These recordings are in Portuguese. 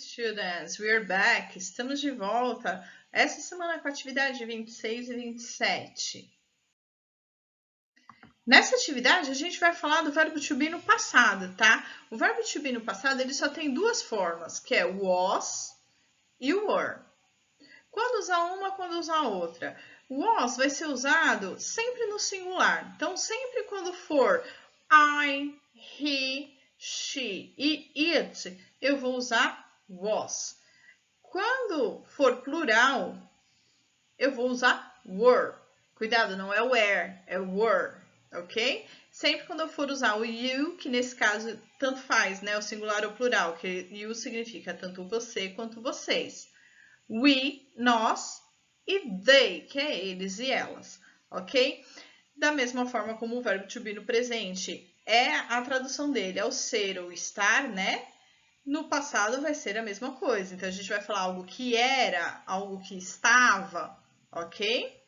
students, we're back. Estamos de volta. Essa semana com a atividade 26 e 27. Nessa atividade, a gente vai falar do verbo to be no passado, tá? O verbo to be no passado, ele só tem duas formas, que é was e o were. Quando usar uma, quando usar a outra. Was vai ser usado sempre no singular. Então, sempre quando for I, he, she e it, eu vou usar was. Quando for plural, eu vou usar were. Cuidado, não é were, é were, ok? Sempre quando eu for usar o you, que nesse caso tanto faz, né? O singular ou plural, que you significa tanto você quanto vocês. We, nós, e they, que é eles e elas, ok? Da mesma forma como o verbo to be no presente é a tradução dele, é o ser ou estar, né? No passado vai ser a mesma coisa. Então, a gente vai falar algo que era, algo que estava, ok?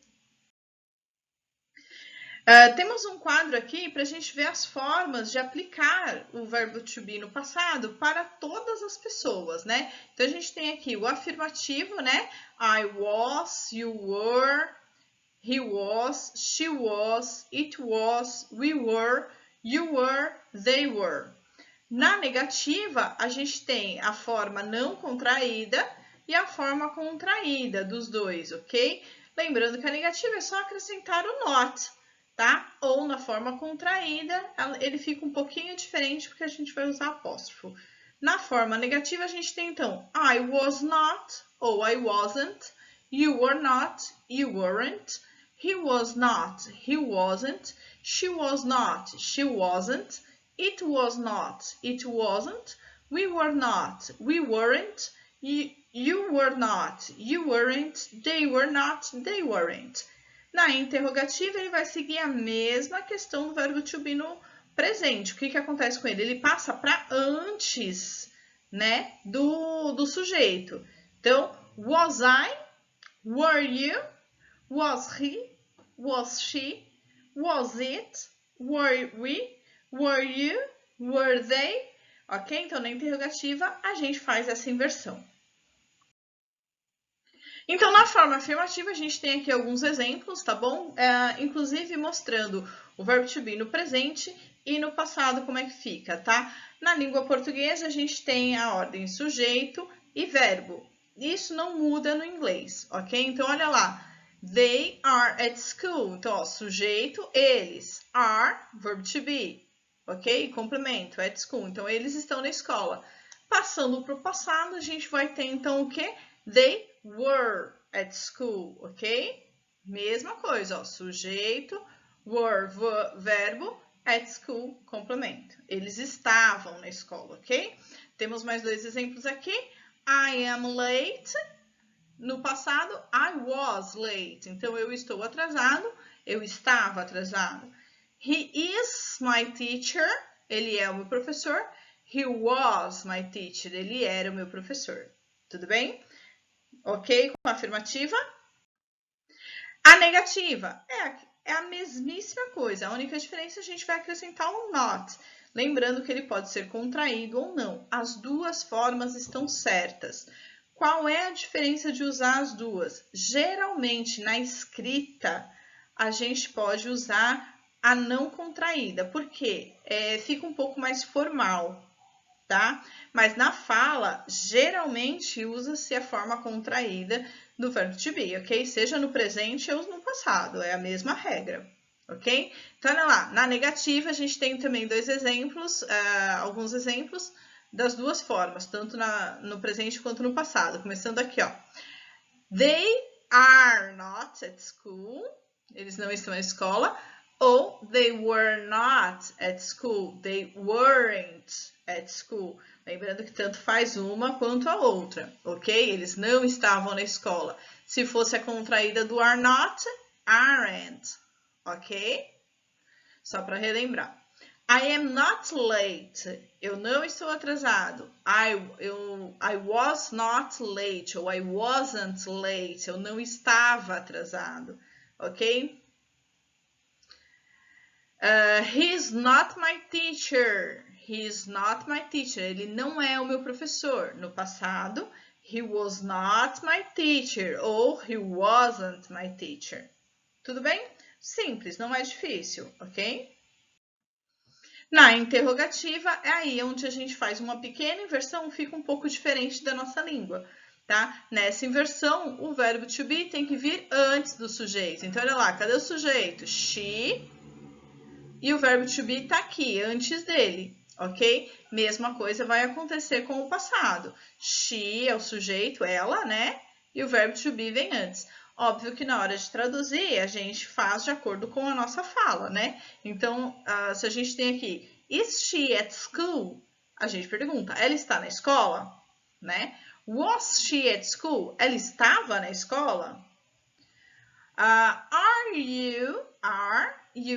Temos um quadro aqui para a gente ver as formas de aplicar o verbo to be no passado para todas as pessoas, né? Então, a gente tem aqui o afirmativo, né? I was, you were, he was, she was, it was, we were, you were, they were. Na negativa, a gente tem a forma não contraída e a forma contraída dos dois, ok? Lembrando que a negativa é só acrescentar o not, tá? Ou na forma contraída, ele fica um pouquinho diferente porque a gente vai usar apóstrofo. Na forma negativa, a gente tem então I was not ou I wasn't, you were not, you weren't, he was not, he wasn't, she was not, she wasn't, it was not, it wasn't, we were not, we weren't, you were not, you weren't, they were not, they weren't. Na interrogativa, ele vai seguir a mesma questão do verbo to be no presente. O que acontece com ele? Ele passa para antes, né, do sujeito. Então, was I? Were you? Was he? Was she? Was it? Were we? Were you? Were they? Ok? Então, na interrogativa, a gente faz essa inversão. Então, na forma afirmativa, a gente tem aqui alguns exemplos, tá bom? Inclusive mostrando o verbo to be no presente e no passado, como é que fica, tá? Na língua portuguesa, a gente tem a ordem sujeito e verbo. Isso não muda no inglês, ok? Então, olha lá. They are at school. Então, ó, sujeito, eles. Are, verbo to be, ok? Complemento, at school. Então, eles estão na escola. Passando para o passado, a gente vai ter, então, o quê? They were at school, ok? Mesma coisa, ó, sujeito, were, verbo, at school, complemento. Eles estavam na escola, ok? Temos mais dois exemplos aqui. I am late. No passado, I was late. Então, eu estou atrasado, eu estava atrasado. He is my teacher. Ele é o meu professor. He was my teacher. Ele era o meu professor. Tudo bem? Ok? Com a afirmativa. A negativa é a mesmíssima coisa. A única diferença é a gente vai acrescentar um not. Lembrando que ele pode ser contraído ou não. As duas formas estão certas. Qual é a diferença de usar as duas? Geralmente, na escrita, a gente pode usar a não contraída, porque fica um pouco mais formal, tá? Mas na fala, geralmente, usa-se a forma contraída do verbo to be, ok? Seja no presente ou no passado, é a mesma regra, ok? Então, olha lá, na negativa, a gente tem também dois exemplos, alguns exemplos, das duas formas, tanto no presente quanto no passado. Começando aqui, ó. They are not at school. Eles não estão na escola. Ou they were not at school. They weren't at school. Lembrando que tanto faz uma quanto a outra, ok? Eles não estavam na escola. Se fosse a contraída do are not, aren't, ok? Só para relembrar. I am not late. Eu não estou atrasado. I was not late. Ou I wasn't late. Eu não estava atrasado. Ok? He's not my teacher. he is not my teacher. Ele não é o meu professor. No passado, he was not my teacher ou he wasn't my teacher. Tudo bem? Simples, não é difícil, ok? Na interrogativa, é aí onde a gente faz uma pequena inversão, fica um pouco diferente da nossa língua, tá? Nessa inversão, o verbo to be tem que vir antes do sujeito. Então, olha lá, cadê o sujeito? She. E o verbo to be tá aqui, antes dele, ok? Mesma coisa vai acontecer com o passado. She é o sujeito, ela, né? E o verbo to be vem antes. Óbvio que na hora de traduzir, a gente faz de acordo com a nossa fala, né? Então, se a gente tem aqui, is she at school? A gente pergunta, ela está na escola? Né? Was she at school? Ela estava na escola? Are you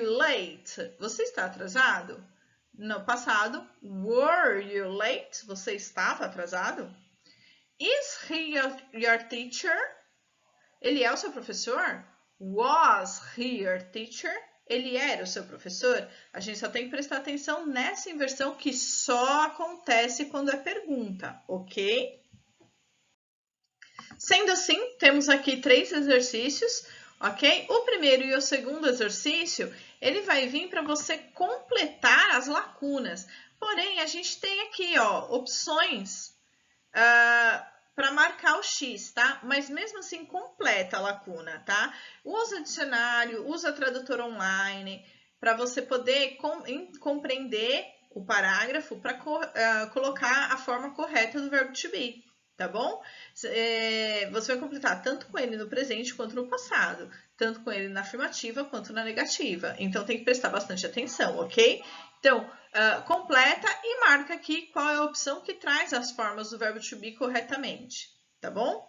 late? Você está atrasado? No passado, were you late? Você estava atrasado? Is he your teacher? Ele é o seu professor? Was he your teacher? Ele era o seu professor? A gente só tem que prestar atenção nessa inversão que só acontece quando é pergunta, ok? Sendo assim, temos aqui 3 exercícios, ok? O primeiro e o segundo exercício, ele vai vir para você completar as lacunas. Porém, a gente tem aqui, ó, opções para marcar o X, tá? Mas mesmo assim, completa a lacuna, tá? Usa dicionário, usa tradutor online, para você poder compreender o parágrafo para colocar a forma correta do verbo to be, tá bom? Você vai completar tanto com ele no presente quanto no passado, tanto com ele na afirmativa quanto na negativa. Então, tem que prestar bastante atenção, ok? Então, completa e marca aqui qual é a opção que traz as formas do verbo to be corretamente, tá bom?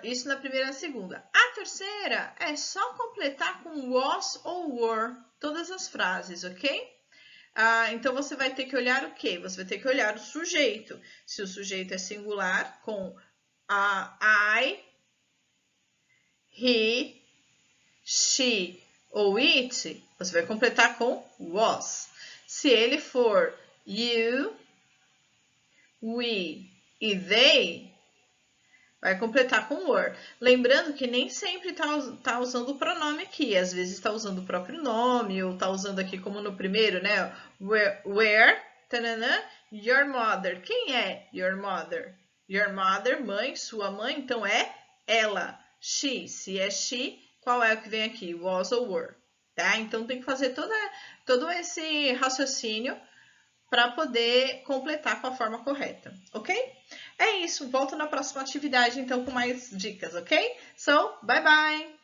Isso na primeira e na segunda. A terceira é só completar com was ou were todas as frases, ok? Então, você vai ter que olhar o quê? Você vai ter que olhar o sujeito. Se o sujeito é singular, com I, he, she ou it, você vai completar com was. Se ele for you, we e they, vai completar com were. Lembrando que nem sempre tá usando o pronome aqui. Às vezes está usando o próprio nome, ou está usando aqui como no primeiro, né? Where, tanana, your mother. Quem é your mother? Your mother, mãe, sua mãe, então é ela. She, se é she, qual é o que vem aqui? Was ou were, tá? Então tem que fazer todo esse raciocínio para poder completar com a forma correta, ok? É isso, volto na próxima atividade então com mais dicas, ok? So, bye bye!